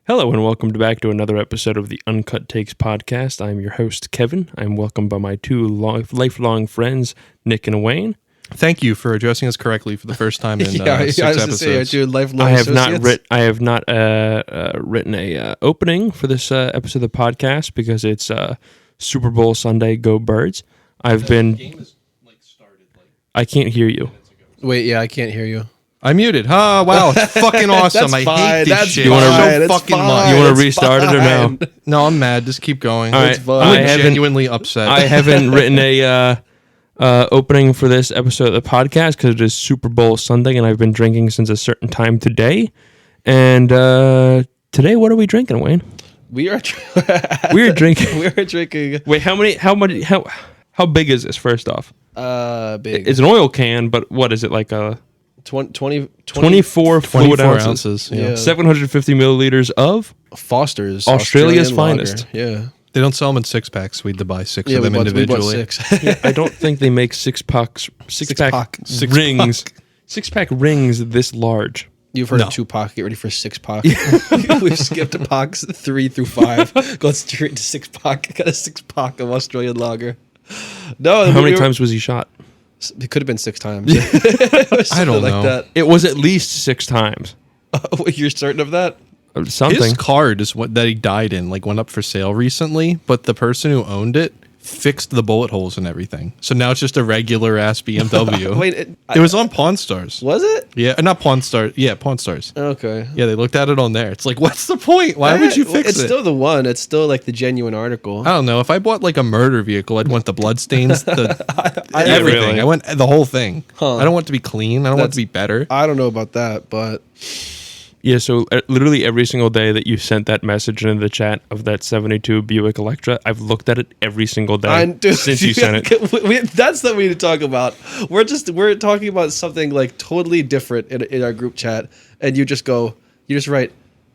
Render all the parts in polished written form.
Hello and welcome back to another episode of the Uncut Takes podcast. I'm your host, Kevin. I'm welcomed by my two lifelong friends, Nick and Wayne. Thank you for addressing us correctly for the first time in 6 episodes. I have not written a opening for this episode of the podcast because it's Super Bowl Sunday. Go Birds! I can't hear you. Wait, yeah, I can't hear you. I muted. Oh, wow. It's fucking awesome. That's I fine. hate this That's shit. fine. So That's fucking fine. much. You want It's to restart it or no? fine. No, I'm mad. Just keep going. All right. I'm genuinely upset. I haven't written a opening for this episode of the podcast because it is Super Bowl Sunday and I've been drinking since a certain time today. And today, what are we drinking, Wayne? We are drinking. We are drinking. Wait, how big is this? First off, Big. it's an oil can, but what is it like a 24 fluid ounces? Yeah. 750 milliliters of Foster's Australia's Australian finest. lager. Yeah. They don't sell them in 6-packs. We had to buy six Yeah, of them we bought individually. 6. I don't think they make six pack rings. 6-pack rings this large. You've heard No. of 2-pack. Get ready for 6-pack. We've skipped packs 3 through 5. Go straight to 6-pack. Got a 6-pack of Australian lager. No, How many times was he shot? It could have been 6 times. I don't know. That. It was at least 6 times. You're certain of that? Something. His card is what that he died in, went up for sale recently, but the person who owned it fixed the bullet holes and everything. So now it's just a regular ass BMW. Wait, it was on Pawn Stars. was it? Yeah, not Pawn Stars. Yeah, Pawn Stars. Okay. Yeah, they looked at it on there. It's like, what's the point? Why would you fix It's it? still the one. It's still like the genuine article. I don't know. If I bought a murder vehicle, I'd want the bloodstains, everything. really. I want the whole thing. Huh. I don't want it to be clean. I don't want it to be better. I don't know about that, but Yeah, so literally every single day that you sent that message into the chat of that 72 Buick Electra, I've looked at it every single day since you sent it. That's what we need to talk about. We're talking about something like totally different in our group chat, and you just write,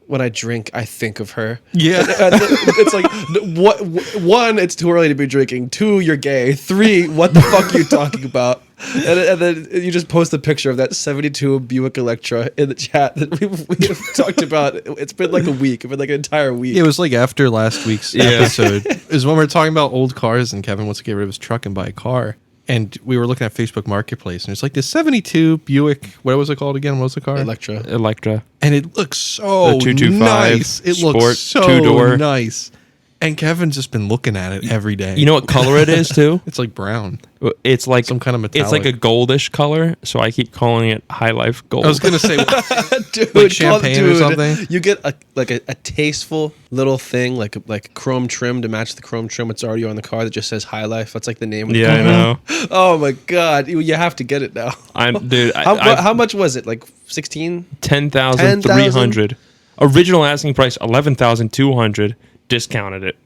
"When I drink, I think of her." Yeah. It's like, what? 1, it's too early to be drinking. 2, you're gay. 3, what the fuck are you talking about? And then you just post a picture of that 72 Buick Electra in the chat that we've talked about. It's been like a week. It's been like an entire week. It was like after last week's episode. Is when we were talking about old cars and Kevin wants to get rid of his truck and buy a car. And we were looking at Facebook Marketplace and it's like this 72 Buick. What was it called again? What was the car? Electra. And it looks so The 225 nice. It Sport looks so 2-door. nice. And Kevin's just been looking at it every day. You know what color it is too? It's like brown. It's like Some kind of metallic. It's like a goldish color, so I keep calling it High Life Gold. I was going to say, Dude, like champagne or something? You get a tasteful little thing like chrome trim to match the chrome trim that's already on the car that just says High Life. That's like the name of the Yeah, car. I know. Oh my god, you have to get it now. How much was it? Like 16? 10,300. Original asking price 11,200. Discounted it.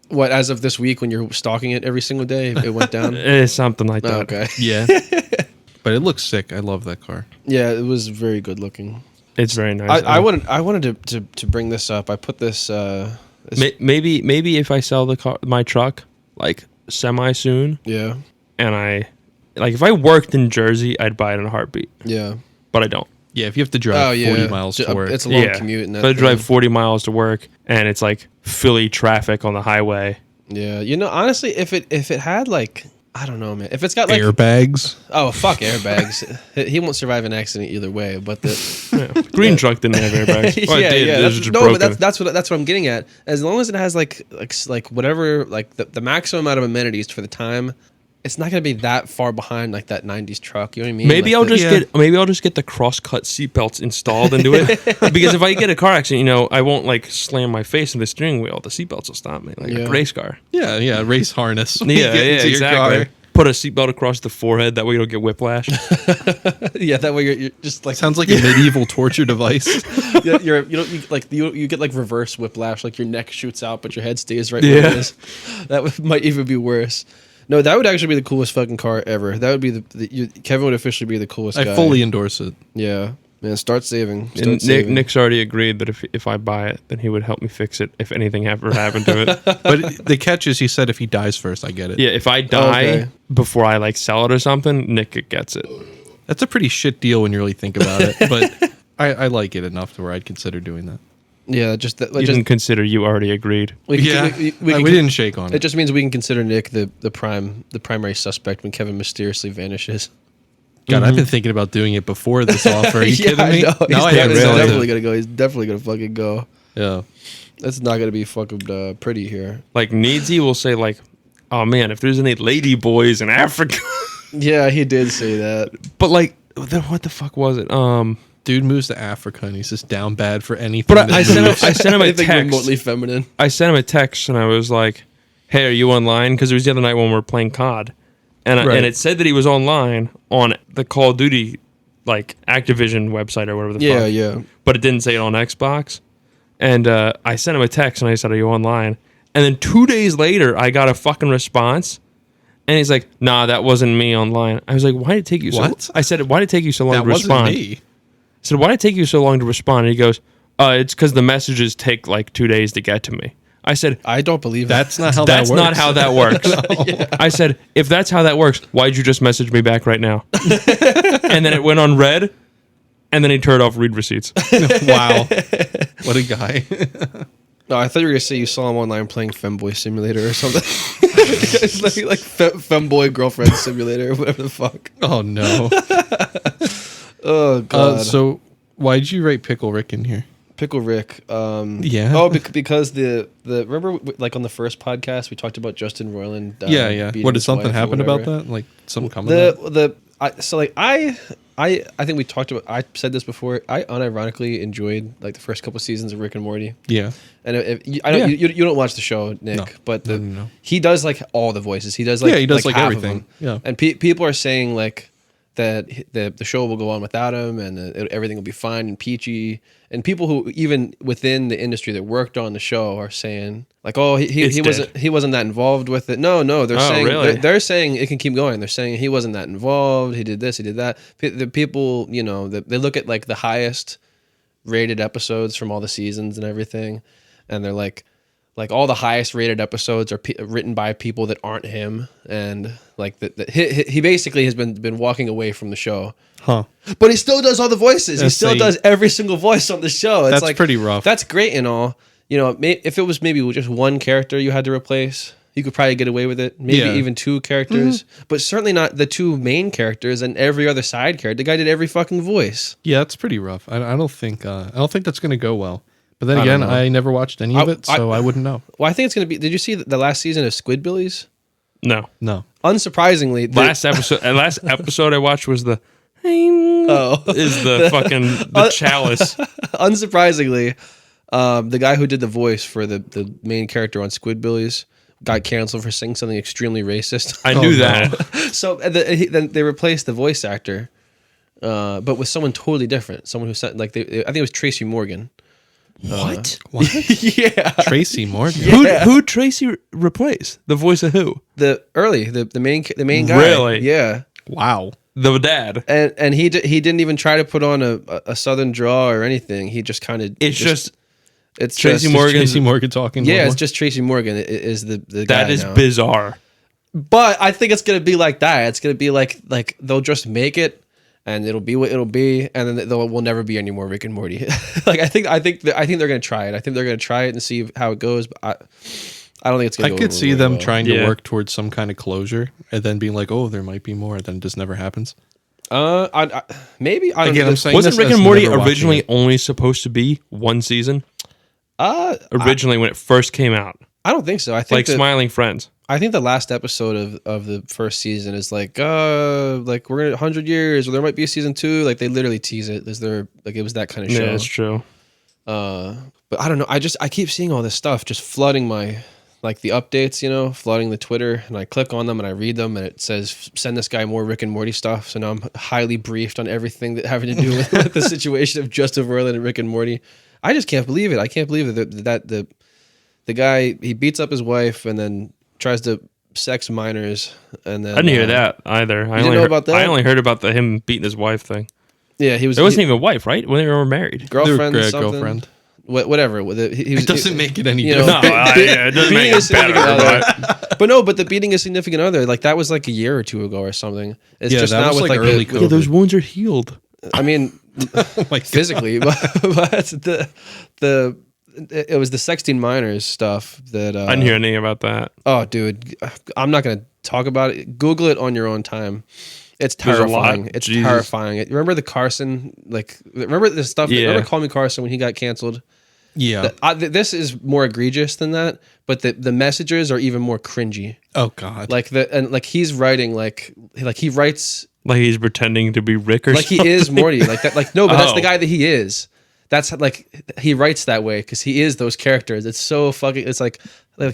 What, as of this week when you're stalking it every single day, it went down? Something like that. Oh, okay. yeah. But it looks sick. I love that car. Yeah, it was very good looking. It's very nice. I wanted to bring this up. I put this. Maybe if I sell my truck like semi soon, Yeah. and if I worked in Jersey, I'd buy it in a heartbeat. Yeah. But I don't. Yeah, if you have to drive 40 miles to work. It's a long commute. And If I drive 40 miles to work and it's like Philly traffic on the highway. Yeah, honestly, if it had I don't know, man. If it's got airbags. Oh, fuck airbags. He won't survive an accident either way. But the Green truck didn't have airbags. Well, it did. It was just but broken. that's what I'm getting at. As long as it has like whatever the maximum amount of amenities for the time, it's not going to be that far behind like that 90s truck. You know what I mean? Maybe I'll just get the cross-cut seatbelts installed into it. Because if I get a car accident, I won't slam my face in the steering wheel. The seatbelts will stop me like a race car. Yeah, race harness. Yeah, exactly. Put a seatbelt across the forehead. That way you don't get whiplash. Yeah, that way you're just like sounds like a medieval torture device. You get like reverse whiplash, like your neck shoots out but your head stays right where it is. That might even be worse. No, that would actually be the coolest fucking car ever. That would be Kevin would officially be the coolest guy. I fully endorse it. Yeah. Man, start saving. Nick's already agreed that if I buy it, then he would help me fix it if anything ever happened to it. But the catch is, he said if he dies first, I get it. Yeah, if I die before I sell it or something, Nick gets it. That's a pretty shit deal when you really think about it. But I like it enough to where I'd consider doing that. Yeah, just that. You can consider you already agreed. We didn't shake on It it. just means we can consider Nick the primary suspect when Kevin mysteriously vanishes. God, I've been thinking about doing it before this offer. Are you kidding me? I know. Now He's I have definitely gonna go. He's definitely gonna fucking go. Yeah. That's not gonna be fucking pretty here. Like Needsy will say like, "Oh man, if there's any lady boys in Africa," Yeah, he did say that. but like, what the fuck was it? Dude moves to Africa and he's just down bad for anything. But I sent moves. him a Anything text. remotely feminine. I sent him a text and I was like, "Hey, are you online?" Because it was the other night when we were playing COD, and Right. and it said that he was online on the Call of Duty, like Activision website or whatever the fuck. Yeah. But it didn't say it on Xbox. And I sent him a text and I said, "Are you online?" And then 2 days later, I got a fucking response, and he's like, "Nah, that wasn't me online." I was like, "Why did it take you so?" What? I said, "Why did it take you so long That to wasn't respond?" me. I said, "Why did it take you so long to respond?" And he goes, "It's because the messages take like 2 days to get to me." I said, I don't believe That's not how "That's that works. not how that works." I said, "If that's how that works, why'd you just message me back right now?" And then it went on red, and then he turned off read receipts. Wow. What a guy. No, I thought you were gonna say you saw him online playing Femboy Simulator or something. It's like Femboy Girlfriend Simulator or whatever the fuck. Oh, no. Oh god. So why did you write Pickle Rick in here? Pickle Rick. Yeah. Oh, because the remember like on the first podcast we talked about Justin Roiland. Yeah. beating What, did his something wife or happen about whatever. that? Like something come of that? I think we talked about. I said this before. I unironically enjoyed like the first couple seasons of Rick and Morty. Yeah. And I know Yeah. you don't watch the show, Nick, No. but No. he does like all the voices. He does like Yeah, he does, like, half of everything. them. Yeah. And people are saying like that the show will go on without him, and everything will be fine and peachy. And people who even within the industry that worked on the show are saying like, oh, he wasn't that involved with it. No, they're saying really? they're saying it can keep going. They're saying he wasn't that involved. He did this, he did that. The people, you know, they look at like the highest rated episodes from all the seasons and everything, and they're like all the highest rated episodes are written by people that aren't him, and like he basically has been walking away from the show. Huh. But he still does all the voices. He That's still does every single voice on the show. It's That's like pretty rough. That's great and all. You know, if it was maybe just one character you had to replace, you could probably get away with it. Maybe Yeah. even two characters, but certainly not the two main characters and every other side character. The guy did every fucking voice. Yeah, that's pretty rough. I don't think that's going to go well. But then I again, don't know. I never watched any of it, so I wouldn't know. Well, I think it's going to be. Did you see the last season of Squidbillies? No. No. Unsurprisingly, Last episode I watched was the is the fucking the chalice. unsurprisingly, the guy who did the voice for the main character on Squidbillies got canceled for saying something extremely racist. I knew no. that. So then they replaced the voice actor, but with someone totally different. Someone who said like I think it was Tracy Morgan. What? Yeah, Tracy Morgan. Who Tracy replaced? The voice of who? the main guy. Really? Yeah. Wow. The dad. And he didn't even try to put on a southern draw or anything. He just kind of It's just it's Tracy just, Morgan. Tracy Morgan talking. Yeah, more. it's just Tracy Morgan is the guy. that is now. bizarre. But I think it's gonna be like that. It's gonna be like they'll just make it, and it'll be what it'll be, and then there will never be any more Rick and Morty. Like I think they're gonna try it. I think they're gonna try it and see how it goes. But I don't think it's gonna. I go could over see really them well. trying to Yeah. work towards some kind of closure, and then being like, "Oh, there might be more," and then it just never happens. Maybe I don't Again, know. I'm saying Wasn't this Rick as and Morty never watching originally it. only supposed to be one season? Originally, when it first came out, I don't think so. I think like that, Smiling Friends. I think the last episode of the first season is like we're gonna 100 years, or there might be a season 2. Like they literally tease it. Is there like it was that kind of show? Yeah, that's true. But I don't know. I keep seeing all this stuff just flooding my like the updates, you know, flooding the Twitter, and I click on them and I read them, and it says send this guy more Rick and Morty stuff. So now I'm highly briefed on everything that having to do with the situation of Justin Roiland and Rick and Morty. I just can't believe it. I can't believe that the guy, he beats up his wife and then tries to sex minors, and then I didn't hear that either. I didn't only know heard, about that? I only heard about him beating his wife thing. Yeah, he was. It wasn't even a wife, right? When they were married. girlfriend. Their Something. girlfriend. Whatever. He was, It doesn't make it any you know, different. No, it doesn't make beating a it significant better. other. But no, but the beating a significant other, like that was like a year or two ago or something. It's Yeah, just that not was with like like early the, COVID. Those wounds are healed. I mean, Oh my God. physically, but it was the 16 Miners stuff that I didn't hear anything about that. Oh, dude, I'm not gonna talk about it. Google it on your own time. It's There's a lot. terrifying. It's Jesus. terrifying. Remember the Carson? Like, remember the stuff? Yeah. Remember Call Me Carson when he got canceled? Yeah. This is more egregious than that, but the messages are even more cringy. Oh God. Like he's writing like he writes Like he's pretending to be Rick or like something. he is Morty. Like that. Like no, but that's the Oh. guy that he is. That's like he writes that way because he is those characters. It's so fucking. It's like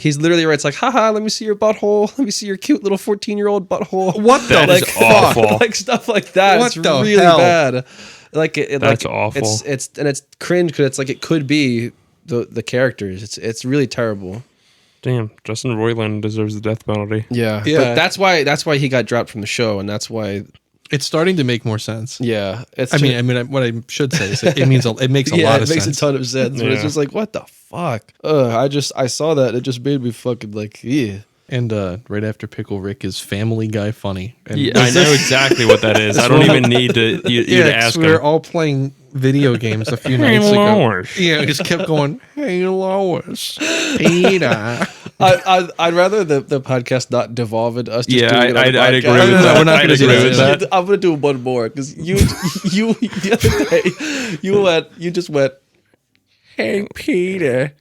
he's literally writes like, haha, let me see your butthole. Let me see your cute little 14-year-old butthole. What the That is fuck? awful. Like stuff like that. What It's the really hell? bad. Like That's awful. It's cringe because it's like it could be the characters. It's really terrible. Damn, Justin Roiland deserves the death penalty. Yeah. Yeah. But that's why he got dropped from the show, and that's why. It's starting to make more sense. Yeah. It's I mean, what I should say is it makes a lot of it makes sense. a ton of sense. But it's Yeah. just like, what the fuck? I saw that. It just made me fucking like, yeah. And right after Pickle Rick is Family Guy funny. And Yeah, I know exactty what that is. I don't even need to you to 'cause ask we were him. all playing video games a few nights Hey, ago. Lois. Yeah, it just kept going, hey, Lois, Peter. I'd rather the podcast not devolve into us just Yeah, doing it on I'd the agree podcast. with No, that. we're not I'd gonna do agree that. with that. I'm gonna do one more because you the other day you just went, hey Peter.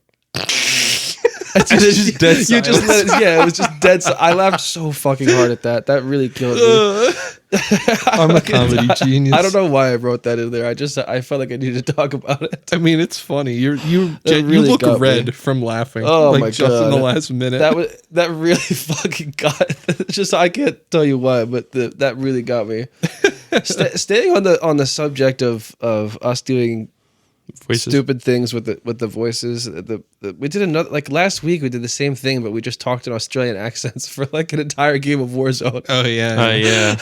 It's just dead You just silence. let it, it was just dead. I laughed so fucking hard at that. That really killed me. I'm a comedy genius. I don't know why I wrote that in there. I felt like I needed to talk about it. I mean, it's funny. You really look got red me. from laughing. Oh like my just in the God. last minute. That really fucking got. It's just I can't tell you why, but that really got me. Staying on the subject of us doing Voices. stupid things with the voices. We did another like last week. We did the same thing, but we just talked in Australian accents for like an entire game of Warzone. Oh yeah. Yeah.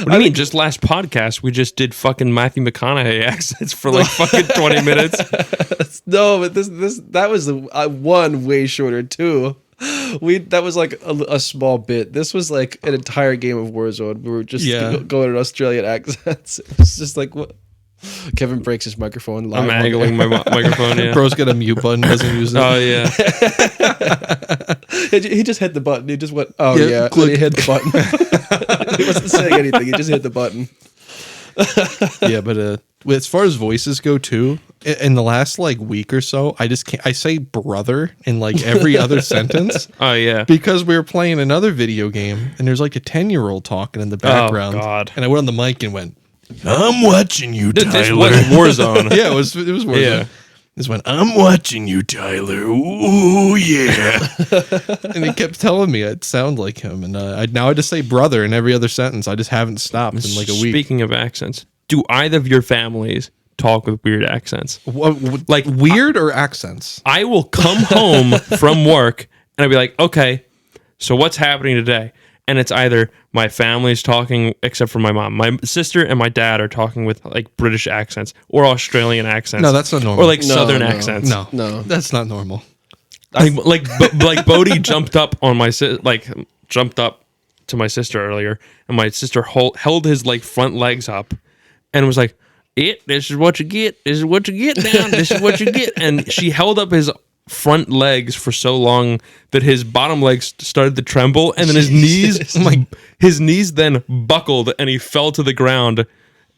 What do you mean? Just last podcast, we just did fucking Matthew McConaughey accents for like fucking 20 minutes. No, but that was the one way shorter too. That was like a small bit. This was like an entire game of Warzone. We were just going in Australian accents. It was just like what. Kevin breaks his microphone live. I'm angling my microphone. Yeah. Bro's got a mute button, doesn't use it. Oh yeah. He just hit the button. He just went, oh Yeah, yeah. click. And he hit the button. He wasn't saying anything. He just hit the button. Yeah, but as far as voices go too, in the last like week or so, I just can't. I say brother in like every other sentence Oh yeah. because we were playing another video game and there's like a 10-year-old talking in the background. God. And I went on the mic and went, "I'm watching you, This Tyler." was Warzone. Yeah, it was Warzone. Yeah. This went, "I'm watching you, Tyler." Ooh yeah. And he kept telling me I'd sound like him, and now I just say brother in every other sentence. I just haven't stopped in like a week. Speaking of accents, do either of your families talk with weird accents? Like weird or accents? I will come home from work and I'll be like, okay, so what's happening today? And it's either my family's talking, except for my mom. My sister and my dad are talking with like British accents or Australian accents. No, that's not normal. Or like No, Southern no. accents. No, that's not normal. Like Bodie jumped up on my jumped up to my sister earlier, and my sister held his like front legs up, and was like, this is what you get. This is what you get now. This is what you get." And she held up his front legs for so long that his bottom legs started to tremble, and then his knees then buckled, and he fell to the ground.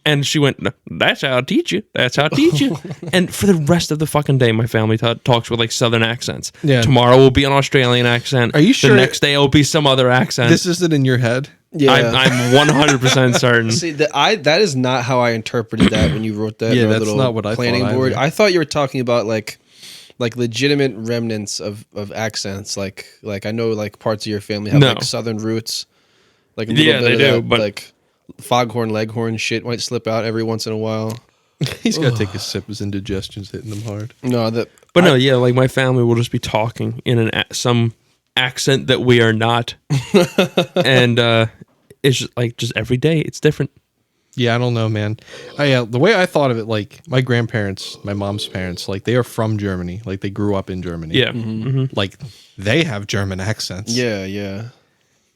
And she went, "No, that's how I teach you. That's how I teach you." And for the rest of the fucking day, my family talks with like Southern accents. Yeah. Tomorrow will be an Australian accent. Are you sure- The next day will be some other accent. This isn't in your head. Yeah. I'm 100% certain. See, that is not how I interpreted that when you wrote that. Yeah, in our that's little not what I planning thought board. either. I thought you were talking about like legitimate remnants of accents. Like I know like parts of your family have No. like Southern roots. Like a little Yeah, bit they of do, that, but- like foghorn leghorn shit might slip out every once in a while. He's got to take a sip. His indigestion's hitting him hard. No, But no, yeah, like my family will just be talking in some accent that we are not. And it's just every day it's different. Yeah, I don't know, man. The way I thought of it, like my grandparents, my mom's parents, like they are from Germany. Like they grew up in Germany. Yeah. Mm-hmm. Like they have German accents. yeah.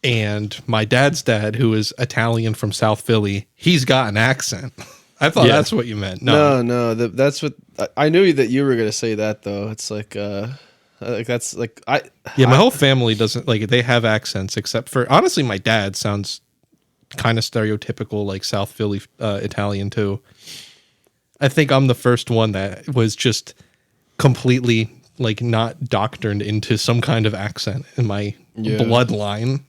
And my dad's dad, who is Italian from South Philly, he's got an accent. I thought Yeah. that's what you meant. No. That's what I knew that you were gonna say that though. It's like that's like Yeah, my whole family doesn't like they have accents except for honestly my dad sounds kind of stereotypical like South Philly Italian too. I think I'm the first one that was just completely like not doctrined into some kind of accent in my bloodline.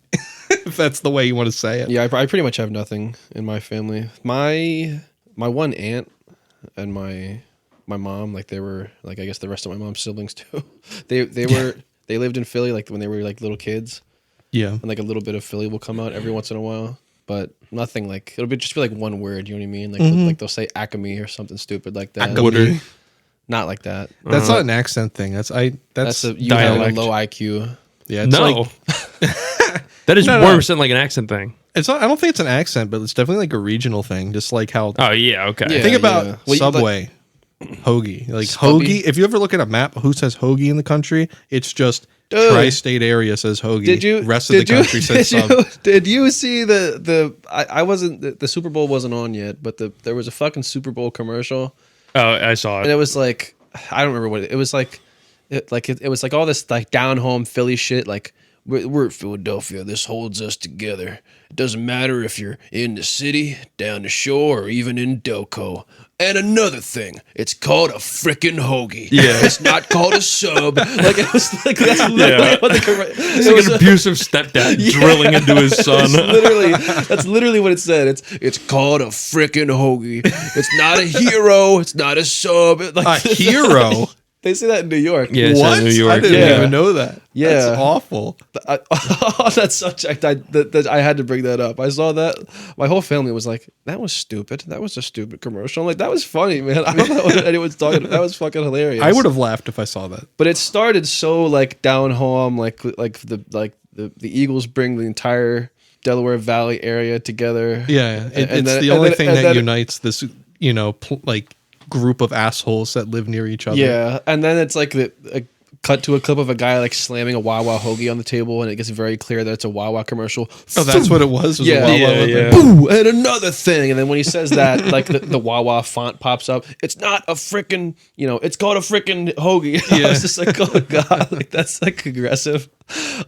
If that's the way you want to say it. Yeah, I pretty much have nothing in my family. My one aunt and my mom, like they were like I guess the rest of my mom's siblings too. They lived in Philly like when they were like little kids. Yeah. And like a little bit of Philly will come out every once in a while, but nothing like just be like one word. You know what I mean? Like like they'll say Acme or something stupid like that. Acme. Not like that. That's not an accent thing. That's You have a dialect. low IQ. yeah. It's No. like, That is No. worse than like an accent thing. it's not, I don't think it's an accent, but it's definitely like a regional thing. Just like how Oh yeah, okay. Yeah. think about Well, you- Subway, hoagie. Like Stubby. hoagie. If you ever look at a map, who says hoagie in the country? It's just Dude. tri-state area says hoagie. Did you? Rest of the country says sub. Did you see I wasn't the Super Bowl wasn't on yet, but there was a fucking Super Bowl commercial, Oh, I saw and it. it was like I don't remember what it was like. It was like all this like down home Philly shit. Like we're at Philadelphia. This holds us together. It doesn't matter if you're in the city, down the shore, or even in Delco. And another thing, it's called a frickin' hoagie. Yeah. It's not called a sub. Like it was like that's literally Yeah. what the It's like an abusive stepdad drilling into his son. that's literally what it said. It's called a frickin' hoagie. It's not a hero. It's not a sub. Like, A hero. They say that in New York. Yeah, it's What? in New York. I didn't Yeah. even know that. Yeah. That's awful. On that subject, I had to bring that up. I saw that. My whole family was like, "That was stupid. That was a stupid commercial." I'm like, "That was funny, man. I don't know what anyone's talking about. That was fucking hilarious." I would have laughed if I saw that. but it started so like down home, like the Eagles bring the entire Delaware Valley area together. Yeah, And it's then- the and only then- thing and that then- unites this, like group of assholes that live near each other. Yeah, and then it's like cut to a clip of a guy like slamming a Wawa hoagie on the table, and it gets very clear that it's a Wawa commercial. Oh, that's what it was. Was Yeah. a Wawa Yeah, logo? yeah. Boo! And another thing, and then when he says that, like the Wawa font pops up. It's not a frickin', it's called a frickin' hoagie. I Yeah. was just like, oh god, like that's like aggressive.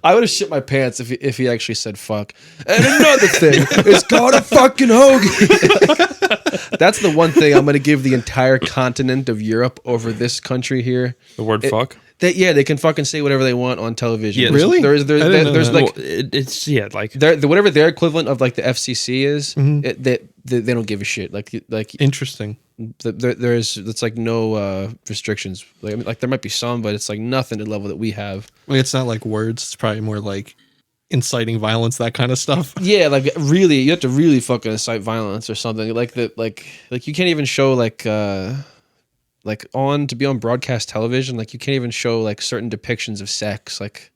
I would have shit my pants if he actually said fuck. And another thing, it's called a fucking hoagie. That's the one thing I'm gonna give the entire continent of Europe over this country here. The word fuck. They can fucking say whatever they want on television. Yeah. Really? There's I didn't know there's that. like Well, it's like whatever their equivalent of like the FCC is. They don't give a shit. Like Interesting. there's it's like no restrictions. Like I mean, like there might be some, but it's like nothing to the level that we have. Well, it's not like words. It's probably more like inciting violence, that kind of stuff. Yeah, like really, you have to really fucking incite violence or something. Like you can't even show like to be on broadcast television. Like you can't even show like certain depictions of sex. Like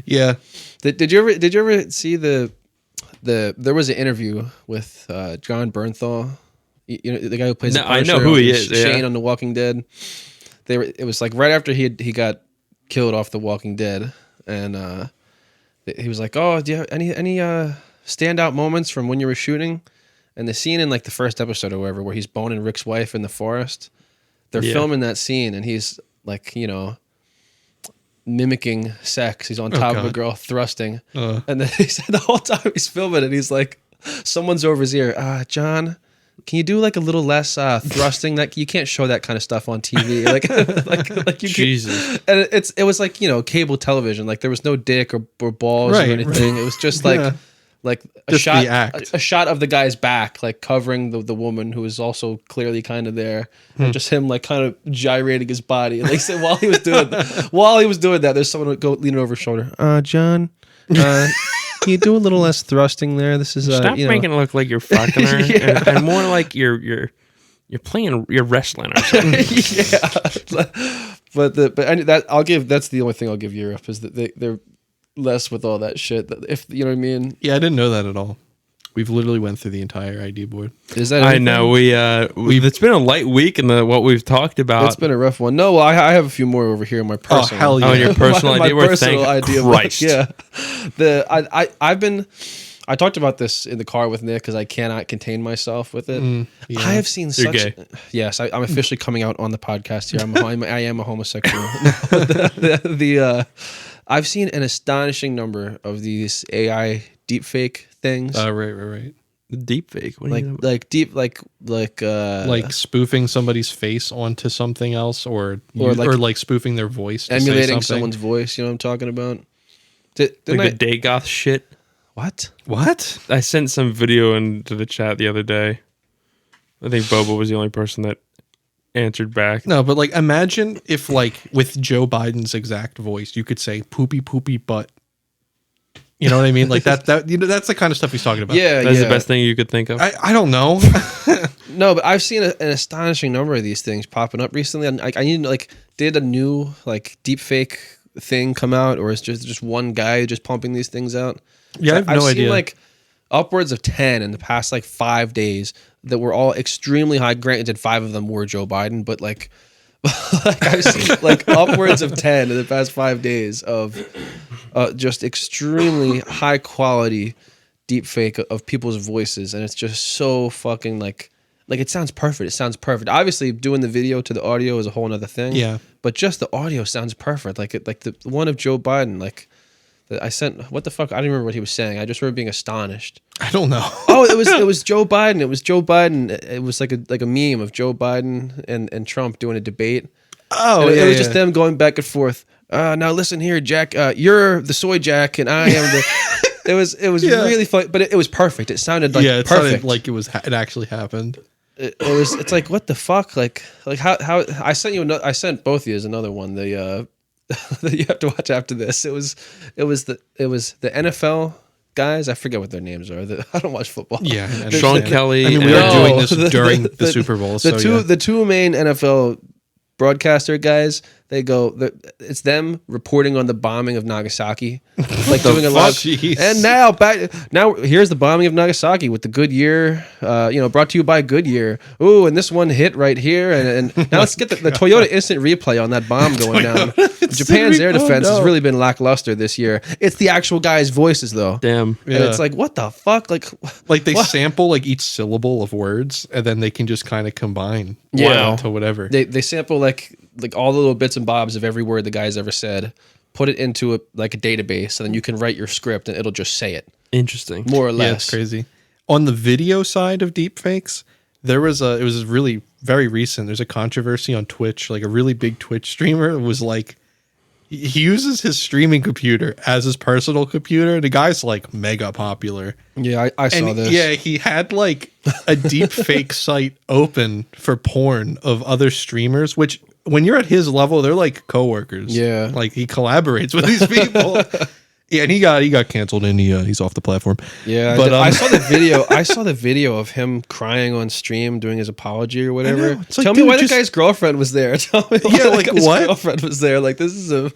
Yeah. did you ever see there was an interview with John Bernthal, the guy who plays No, the I know Punisher who on he is, Shane yeah. on The Walking Dead. It was like right after he got killed off The Walking Dead, and he was like, "Oh, do you have any standout moments from when you were shooting?" And the scene in like the first episode or whatever, where he's boning Rick's wife in the forest, they're Yeah. filming that scene, and he's like, mimicking sex. He's on top of a God. girl thrusting, and then he said the whole time he's filming it, he's like, someone's over his ear. John, can you do like a little less thrusting? Like you can't show that kind of stuff on TV. like you Jesus. and it was like cable television. Like there was no dick or balls Right, or anything. right. It was just like Yeah. like a Just shot the act. a shot of the guy's back, like covering the woman who was also clearly kind of there, and just him like kind of gyrating his body. And like said while he was doing that, there's someone would go leaning over his shoulder. John, can you do a little less thrusting there? This is Stop making it look like you're fucking her, Yeah. and more like you're wrestling or something. yeah, but that's the only thing I'll give Europe is that they're less with all that shit. If you know what I mean. Yeah, I didn't know that at all. We've literally went through the entire ID board. Is that I anything? know it's been a light week in what we've talked about. It's been a rough one. No, well, I have a few more over here in my personal. hell yeah. Oh, in your personal my idea. Well, personal thank idea. Christ. Yeah, I've been I talked about this in the car with Nick because I cannot contain myself with it. yeah. I have seen You're such. gay. Yes, I'm officially coming out on the podcast here. I am a homosexual. I've seen an astonishing number of these AI deepfake things. Right. Deep fake. What do you mean? Like spoofing somebody's face onto something else, or like spoofing their voice, to say emulating something. someone's voice. You know what I'm talking about? Like the day goth shit. What? What? I sent some video into the chat the other day. I think Bobo was the only person that answered back. No, but like imagine if like with Joe Biden's exact voice, you could say poopy poopy butt. You know what I mean? Like that that's the kind of stuff he's talking about. Yeah, That's the best thing you could think of. I don't know. No, but I've seen an astonishing number of these things popping up recently. And I need like, did a new like deep fake thing come out, or is just one guy just pumping these things out? Yeah, I have no I've idea. seen like upwards of 10 in the past like 5 days that were all extremely high. Granted, 5 of them were Joe Biden, but like I've seen like upwards of 10 in the past 5 days of just extremely high quality deep fake of people's voices, and it's just so fucking like it sounds perfect. It sounds perfect. Obviously, doing the video to the audio is a whole other thing. Yeah. But just the audio sounds perfect. Like the one of Joe Biden, like that I sent. What the fuck? I don't remember what he was saying. I just remember being astonished. I don't know. Oh, it was Joe Biden. It was Joe Biden. It was like a meme of Joe Biden and Trump doing a debate. Oh, And yeah, it was just them going back and forth. Now listen here, Jack. You're the soy Jack, and I am the. It was really fun, but it was perfect. It sounded like it perfect. sounded like it actually happened. It's like, what the fuck? Like how I sent you another. I sent both of you another one. The that you have to watch after this. It was the NFL guys. I forget what their names are. I don't watch football. Yeah, I Sean understand. Kelly. I mean, we and- are doing this No, during the Super Bowl. The two main NFL broadcaster guys, it's them reporting on the bombing of Nagasaki, like doing a lot. Jeez. And now here's the bombing of Nagasaki with the Goodyear, brought to you by Goodyear. Ooh, and this one hit right here, and now let's get the Toyota instant replay on that bomb going down. Japan's air defense has really been lackluster this year. It's the actual guys' voices though. Damn. And it's like, what the fuck? Like Like they what? sample like each syllable of words, and then they can just kind of combine Yeah. to whatever. They sample like all the little bits and bobs of every word the guy's ever said, put it into a database, and then you can write your script and it'll just say it Interesting. more or Yeah, less. it's crazy. On the video side of deepfakes, it was really very recent. There's a controversy on Twitch. Like a really big Twitch streamer was like, he uses his streaming computer as his personal computer. The guy's like mega popular. Yeah, I saw And this. yeah, he had like a deep fake site open for porn of other streamers, which when you're at his level, they're like coworkers. Yeah. Like he collaborates with these people. Yeah, and he got canceled and he's off the platform. Yeah, But, I saw the video. I saw the video of him crying on stream doing his apology or whatever. know. It's like, Tell me dude, why just- the guy's girlfriend was there. Tell me why Yeah, the like, guy's what? girlfriend was there. Like this is a.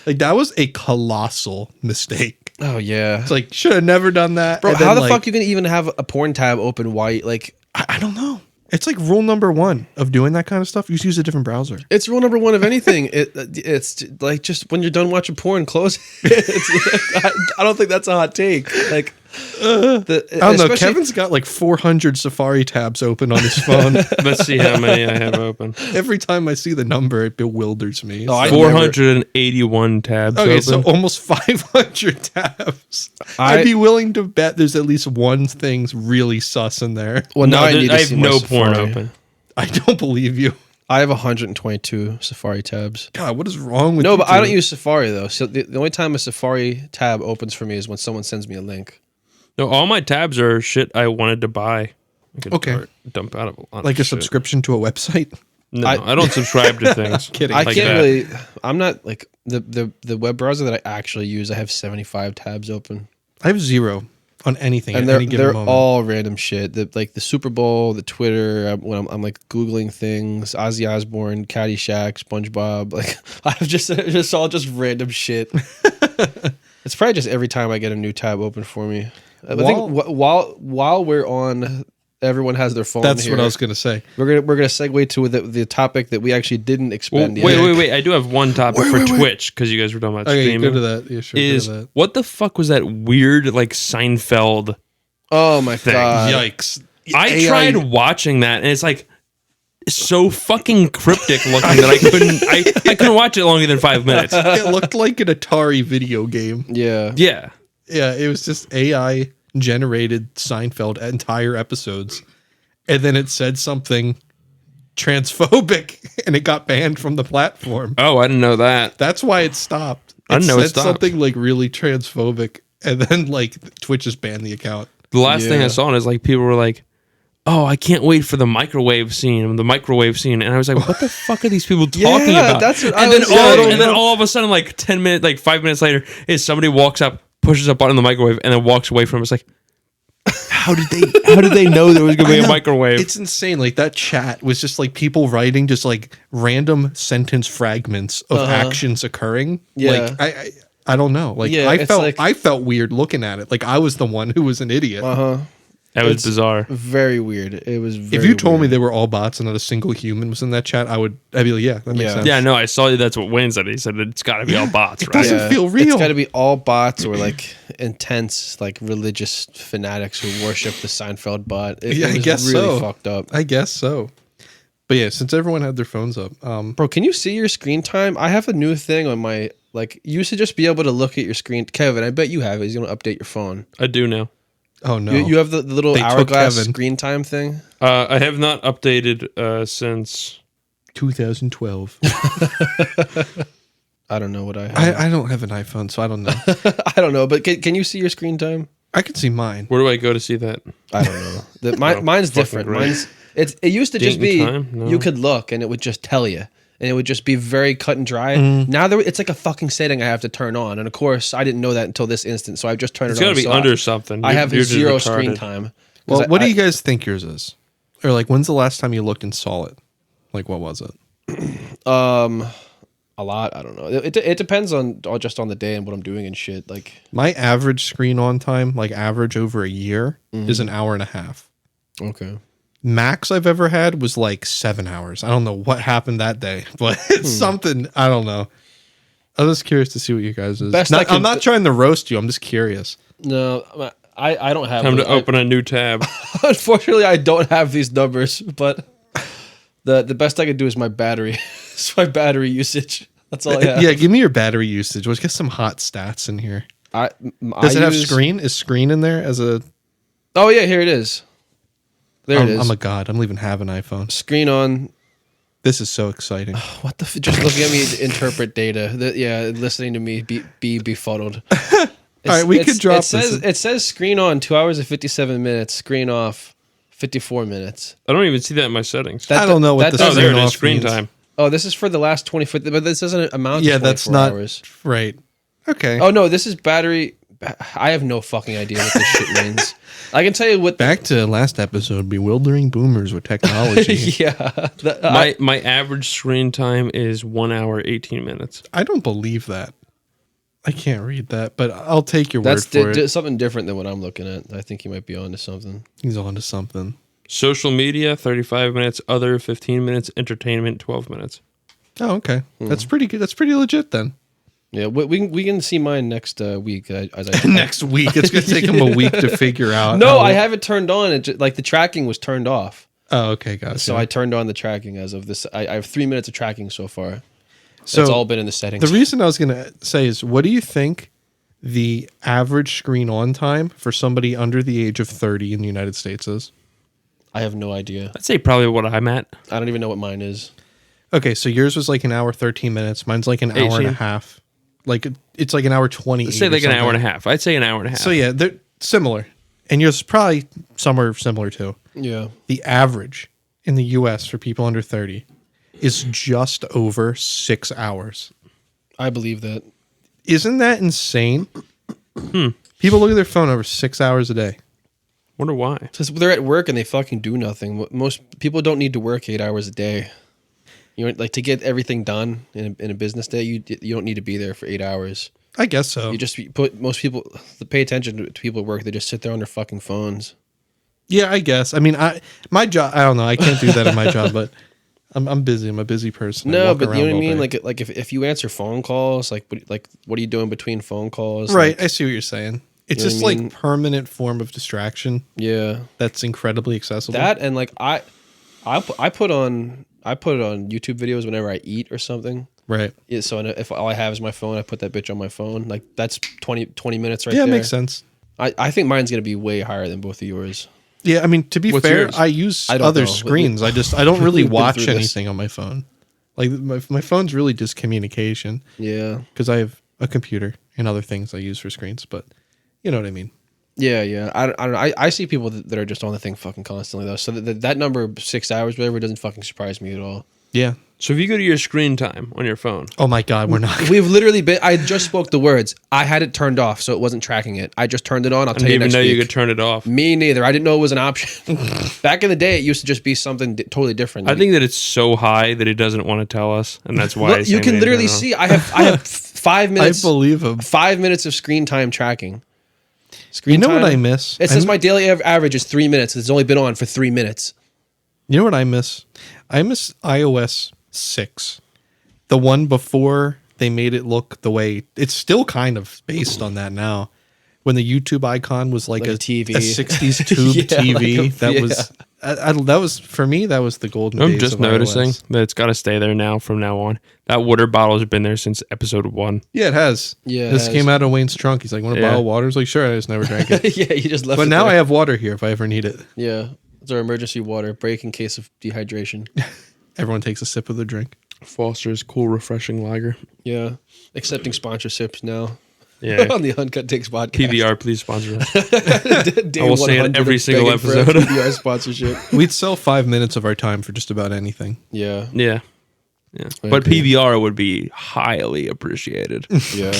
Like that was a colossal mistake. Oh yeah, It's like should have never done that. bro. And How then, the like, fuck you gonna even have a porn tab open? Why like? I don't know. It's like rule number 1 of doing that kind of stuff. You just use a different browser. It's rule number 1 of anything. It's like just when you're done watching porn, close it. I don't think that's a hot take. Like, I don't know. Kevin's got like 400 Safari tabs open on his phone. Let's see how many I have open. Every time I see the number, it bewilders me. Oh, I- 481 tabs Okay, open. so almost 500 tabs. I- I'd be willing to bet there's at least one thing's really sus in there. Well, now I need to I have see my no porn Safari. open. I don't believe you. I have 122 Safari tabs. God, what is wrong with No, you but I don't two? use Safari though. So the only time a Safari tab opens for me is when someone sends me a link. No, all my tabs are shit I wanted to buy. I could Okay. dump out of lot like of a shit. subscription to a website. No, I- I don't subscribe to things. Kidding. I like can't that. really. I'm not like the web browser that I actually use. I have 75 tabs open, I have 0 on anything and at they're any given moment. all random shit. Like the Super Bowl, the Twitter. When I'm like googling things, Ozzy Osbourne, Caddyshack, SpongeBob. Like I've just all just random shit. It's probably just every time I get a new tab open for me. I think while we're on everyone has their phone. That's here. what I was gonna say. We're gonna segue to the topic that we actually didn't expend. Well, yet. wait. I do have one topic for Twitch because you guys were talking about Okay, streaming. go to that. Yeah, sure. Is go to that. what the fuck was that weird like Seinfeld? Oh my thing. god! Yikes! I AI tried watching that and it's like so fucking cryptic looking that I couldn't watch it longer than 5 minutes. It looked like an Atari video game. Yeah. Yeah. Yeah, it was just AI generated Seinfeld entire episodes, and then it said something transphobic, and it got banned from the platform. Oh, I didn't know that. That's why it stopped. I didn't know it said stopped. something like really transphobic, and then like Twitch just banned the account. The last thing Yeah. I saw is like people were like, "Oh, I can't wait for the microwave scene," and I was like, "What the fuck are these people talking Yeah, about?" that's what I and then was saying. and then all of a sudden, like 10 minutes, like 5 minutes later, is somebody walks up, pushes a button in the microwave, and then walks away from it. It's like, how did they know there was gonna be I a know. microwave? It's insane. Like that chat was just like people writing just like random sentence fragments of actions occurring. Yeah. Like I don't know. Like Yeah, it's like- I felt weird looking at it. Like I was the one who was an idiot. That was it's bizarre. Very weird. It was. Very If you told me weird. they were all bots and not a single human was in that chat, I'd be like, yeah, that makes Yeah. sense. Yeah, no, I saw that's what Wayne said. He said it's got to be all bots, right? doesn't feel real. It's got to be all bots or like intense, like religious fanatics who worship the Seinfeld bot. It I was guess really so. fucked up. I guess so. But yeah, since everyone had their phones up, Bro, can you see your screen time? I have a new thing on my like. You used to just be able to look at your screen. Kevin, I bet you have it. He's gonna update your phone. I do know. oh no, You have the little They took hourglass Kevin. screen time thing. I have not updated since. 2012. I don't know what I have. I don't have an iPhone, so I don't know. I don't know, but can you see your screen time? I can see mine. Where do I go to see that? I don't know. Mine's fucking different. great. It used to just Date be and time? No. you could look and it would just tell you, and it would just be very cut and dry. Now it's like a fucking setting I have to turn on, and of course I didn't know that until this instant, so I've just turned It's it on. got to be So under something. I have You're just zero retarded. screen time. Well, 'Cause what do you guys think yours is? Or like, when's the last time you looked and saw it? Like, what was it? A lot. I don't know. It depends on just on the day and what I'm doing and shit. Like My average screen on time, like average over a year, is an hour and a half. okay. Max I've ever had was like 7 hours. I don't know what happened that day, but it's something. I don't know. I was just curious to see what you guys is. Best I can- I'm not trying to roast you. I'm just curious. No, I don't have. Time to I- open a new tab. Unfortunately, I don't have these numbers, but the best I could do is my battery. It's my battery usage. That's all I have. Yeah, give me your battery usage. Let's get some hot stats in here. Does it have screen? Is screen in there as a? Oh yeah, here it is. There it is. I'm a god. I'm leaving have an iPhone. Screen on. This is so exciting. What the? Just looking at me interpret data. Listening to me be befuddled. All right, we could drop this. It says screen on 2 hours and 57 minutes. Screen off 54 minutes. I don't even see that in my settings. That- I don't know what that the Oh, doesn't- there it screen is. off Screen means. time. Oh, this is for the last 24. But this doesn't amount to Yeah, 24 that's not hours. right. Okay. Oh no, this is battery. I have no fucking idea what this shit means. I can tell you what. Back to last episode, bewildering boomers with technology. Yeah. My average screen time is 1 hour 18 minutes. I don't believe that. I can't read that, but I'll take your That's word for it. something different than what I'm looking at. I think he might be onto something. He's on to something. Social media 35 minutes. Other 15 minutes. Entertainment 12 minutes. Oh, okay. That's pretty good. That's pretty legit then. Yeah, we can see mine next week. As I Next week, it's gonna take him a week to figure out. no, how- I have it turned on. Like the tracking was turned off, Oh, okay, guys. so I turned on the tracking as of this. I have 3 minutes of tracking so far. So It's all been in the settings. the reason I was gonna say is, what do you think the average screen on time for somebody under the age of 30 in the United States is? I have no idea. I'd say probably what I'm at. I don't even know what mine is. Okay, so yours was like an hour 13 minutes. Mine's like an hour and a 18. half. Like it's like an hour 20. Let's say like an hour and a half. I'd say an hour and a half. So yeah, they're similar, and yours is probably somewhere similar too. Yeah. The average in the U.S. for people under 30 is just over 6 hours. I believe that. Isn't that insane? People look at their phone over 6 hours a day. Wonder why. Because they're at work and they fucking do nothing. Most people don't need to work 8 hours a day. You know, like to get everything done in a business day, you don't need to be there for 8 hours. I guess so. You just put most people to pay attention to people at work. They just sit there on their fucking phones. Yeah, I guess. I mean, my job. I don't know. I can't do that in my job, but I'm busy. I'm a busy person. No, but you know what I mean. Like if you answer phone calls, like what are you doing between phone calls? Right. Like, I see what you're saying. It's you know just what I mean? like permanent form of distraction. Yeah, That's incredibly accessible. that and like I put on YouTube videos whenever I eat or something. Right. Yeah, so if all I have is my phone, I put that bitch on my phone. Like that's 20 minutes right Yeah, there. it makes sense. I think mine's gonna be way higher than both of yours. Yeah, I mean, to be What's fair, yours? I use I don't other know. screens. I don't really We've been watch through this. anything on my phone. Like my phone's really just communication Yeah. because I have a computer and other things I use for screens. But you know what I mean. Yeah. I don't know. I see people that are just on the thing fucking constantly though. So that number 6 hours, whatever, doesn't fucking surprise me at all. Yeah. So if you go to your screen time on your phone, Oh my God, we're not. We've literally been. I just spoke the words. I had it turned off, so it wasn't tracking it. I just turned it on. I'll I tell didn't you even next know week. you could turn it off. Me neither. I didn't know it was an option. Back in the day, it used to just be something totally different. I think that it's so high that it doesn't want to tell us, and that's why. Look, you can literally see. I have 5 I minutes. believe him. 5 minutes of screen time tracking. You know what I miss? It says my daily average is 3 minutes. It's only been on for 3 minutes. You know what I miss? I miss iOS 6. The one before they made it look the way it's still kind of based on that now. When the YouTube icon was like Like a a TV. a 60s tube Yeah, TV, like a- that yeah. was that was for me. That was the golden. I'm days just of noticing iOS. that it's got to stay there now from now on. That water bottle has been there since episode 1. Yeah, it has. Yeah, it this has. came out of Wayne's trunk. He's like, "Want a Yeah. bottle of water?" I was like, "Sure." I just never drank it. Yeah, you just left But it now there. I have water here if I ever need it. Yeah. It's our emergency water break in case of dehydration. Everyone takes a sip of the drink. Foster's cool, refreshing lager. Yeah. Accepting sponsorships now. Yeah. On the Uncut Takes podcast. PBR, please sponsor us. Day I will say it 100 every of single begging for a episode. PBR sponsorship. We'd sell 5 minutes of our time for just about anything. Yeah. Yeah. But PBR would be highly appreciated. Yeah.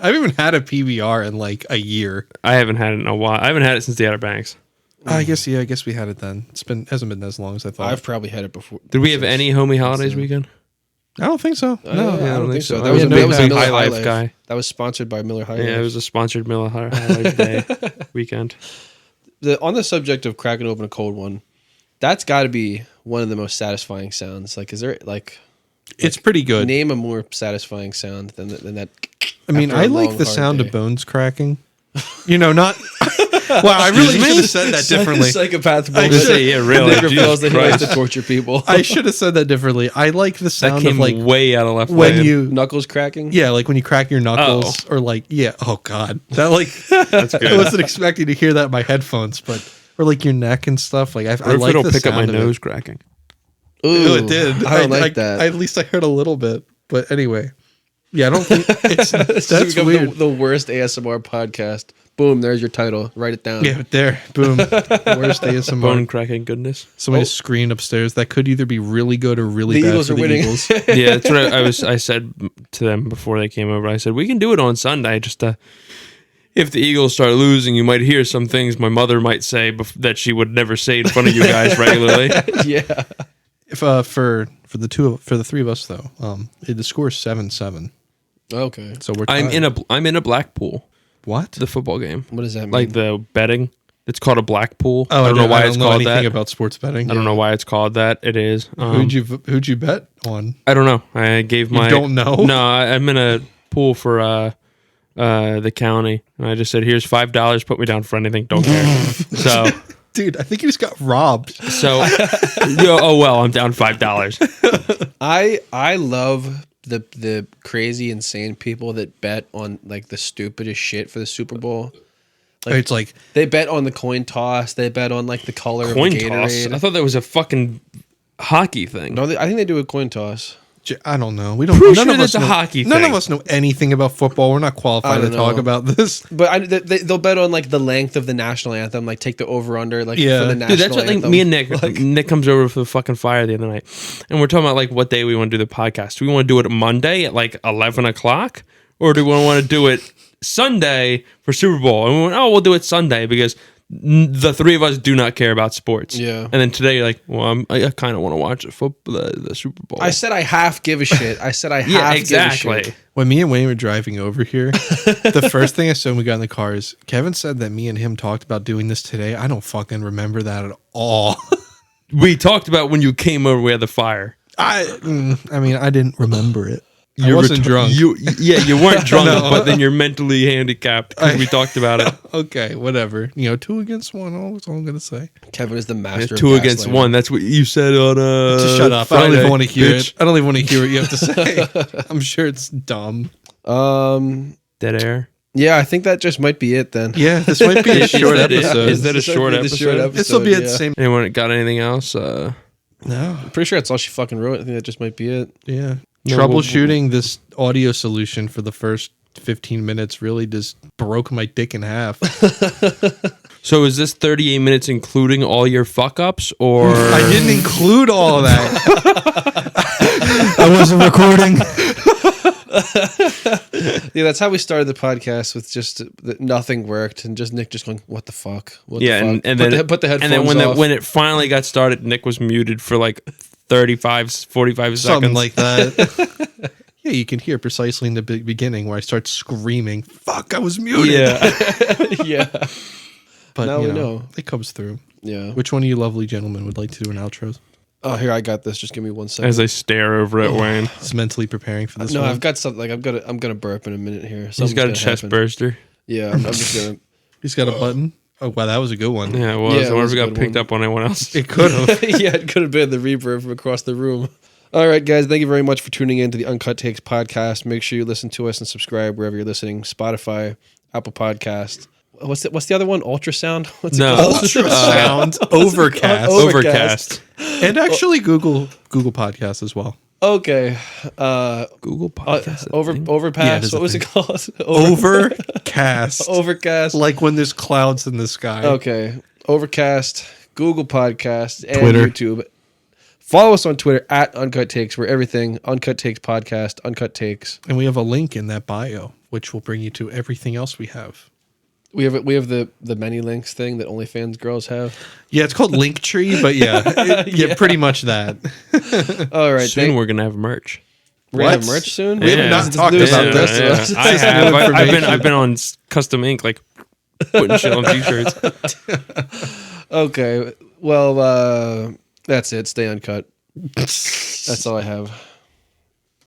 I haven't even had a PBR in like a year. I haven't had it in a while. I haven't had it since the Outer Banks. I guess we had it then. Hasn't been as long as I thought. I've probably had it before. Did we have any homie holidays weekend? I don't think so. No, I don't think so. That I was a big Miller High High Life Life guy. That was sponsored by Miller High Life. Yeah, it was a sponsored Miller High Life Day weekend. On the subject of cracking open a cold one, that's got to be one of the most satisfying sounds. Like, is there It's pretty good. name a more satisfying sound than that? I mean, after a I like long, the hard sound day? of bones cracking. You know, not. Well, I really should have said that differently. Psychopath. I moment. should- yeah, really. Never Jesus feels that he likes Christ. to torture people. I should have said that differently. I like the That sound came of like way out of left when field. you, Knuckles cracking. yeah, like when you crack your knuckles, or like, yeah. Oh God, that like That's good. I wasn't expecting to hear that in my headphones, but or like your neck and stuff. Like I Or if like it'll the pick up my sound of it. nose cracking. Ooh, Oh, it did. I don't like that. at least I heard a little bit, but anyway, yeah, I don't think it's This that's become weird. the worst ASMR podcast. Boom, there's your title. Write it down. Yeah, there, boom. Worst ASMR. Bone cracking goodness. Somebody's screen upstairs that could either be really good or really The bad Eagles for are the winning. Eagles. Yeah, that's what I said to them before they came over. I said, we can do it on Sunday. Just if the Eagles start losing, you might hear some things my mother might say that she would never say in front of you guys regularly. Yeah. If for the three of us though, the score is 7-7. Okay. So we're I'm tied. in a black pool. What? The football game. What does that mean? Like the betting. It's called a black pool. Oh, I don't know why it's know called anything that. about sports betting. I don't know why it's called that. It is. Who'd you bet on? I don't know. I gave my. don't know? No, I'm in a pool for the county, and I just said, "Here's $5. Put me down for anything. Don't care." So Dude, I think you just got robbed. oh well, I'm down $5. I love the crazy, insane people that bet on like the stupidest shit for the Super Bowl. Like, It's like they bet on the coin toss. They bet on like the color Coin of the toss. Gatorade. I thought that was a fucking hockey thing. No, I think they do a coin toss. I don't know. We don't. Pretty None sure of us that's a know, hockey None thing. of us know anything about football. We're not I qualified to don't talk know. about this. But they'll bet on like the length of the national anthem. Like take the over under. Like Yeah. for the Dude, national Dude, that's what like anthem. me and Nick. Nick comes over for the fucking fire the other night, and we're talking about like what day we want to do the podcast. Do we want to do it Monday at like 11 o'clock, or do we want to do it Sunday for Super Bowl? And we went, we'll do it Sunday because the three of us do not care about sports. Yeah. And then today, you're like, well, I kind of want to watch the Super Bowl. I said I half give a shit. I said I half yeah, exactly. give a shit. When me and Wayne were driving over here, the first thing I said when we got in the car is Kevin said that me and him talked about doing this today. I don't fucking remember that at all. We talked about when you came over, we had the fire. I mean, I didn't remember it. I wasn't drunk. You weren't drunk, No. but then you're mentally handicapped because we talked about it. Okay, whatever. 2 against 1. That's all I'm gonna say. Kevin is the master. Two of against gaslighting. one. That's what you said on Just shut up. I don't Friday, even want to hear bitch. it. I don't even want to hear what you have to say. I'm sure it's dumb. Dead air. Yeah, I think that just might be it then. Yeah, this might be a Is short that it? episode. Is that a This might short be the episode? This will be at the yeah. same. Anyone got anything else? No. I'm pretty sure that's all she fucking wrote. I think that just might be it. Yeah. No, Troubleshooting this audio solution for the first 15 minutes really just broke my dick in half. So is this 38 minutes including all your fuck ups, or I didn't include all of that. I wasn't recording. Yeah, that's how we started the podcast with just that nothing worked and just Nick just going, "What the fuck?" What yeah, the fuck? and put then put the headphones and then off. when it finally got started, Nick was muted for like 45 seconds. Something like that. Yeah, you can hear precisely in the beginning where I start screaming, "Fuck, I was muted." Yeah. Yeah, But Now you we know, know. it comes through. yeah. Which one of you lovely gentlemen would like to do an outro? Oh, here I got this. Just give me 1 second. As I stare over at Wayne, It's mentally preparing for this no, one. I've got something. Like I'm gonna burp in a minute here. he's Something's got a gonna chest happen. burster. Yeah, I'm just gonna. He's got a button. Oh, wow, that was a good one. Yeah, it was. Yeah, I it wonder was if it a got good picked one. up on anyone else. It could have. Yeah, it could have been the reverb from across the room. All right, guys, thank you very much for tuning in to the Uncut Takes podcast. Make sure you listen to us and subscribe wherever you're listening. Spotify, Apple Podcast. What's the other one? Ultrasound? What's No. it called? Ultrasound, Overcast, Overcast. and actually Google Podcasts as well. Okay. Google Podcasts. Yeah, it Overpass. is a What was thing. it called? Overcast, Overcast. like when there's clouds in the sky. Okay. Overcast, Google Podcast, and Twitter. YouTube. Follow us on Twitter at Uncut Takes. We're everything. Uncut Takes Podcast. Uncut Takes. And we have a link in that bio, which will bring you to everything else we have. We have the many links thing that OnlyFans girls have. Yeah, it's called Linktree, but yeah, pretty much that. All right. Soon we're gonna have merch. We're gonna have What? merch soon. We have not talked about this. I have. I've been on Custom Ink, like putting shit on t-shirts. Okay. Well, that's it. Stay uncut. That's all I have.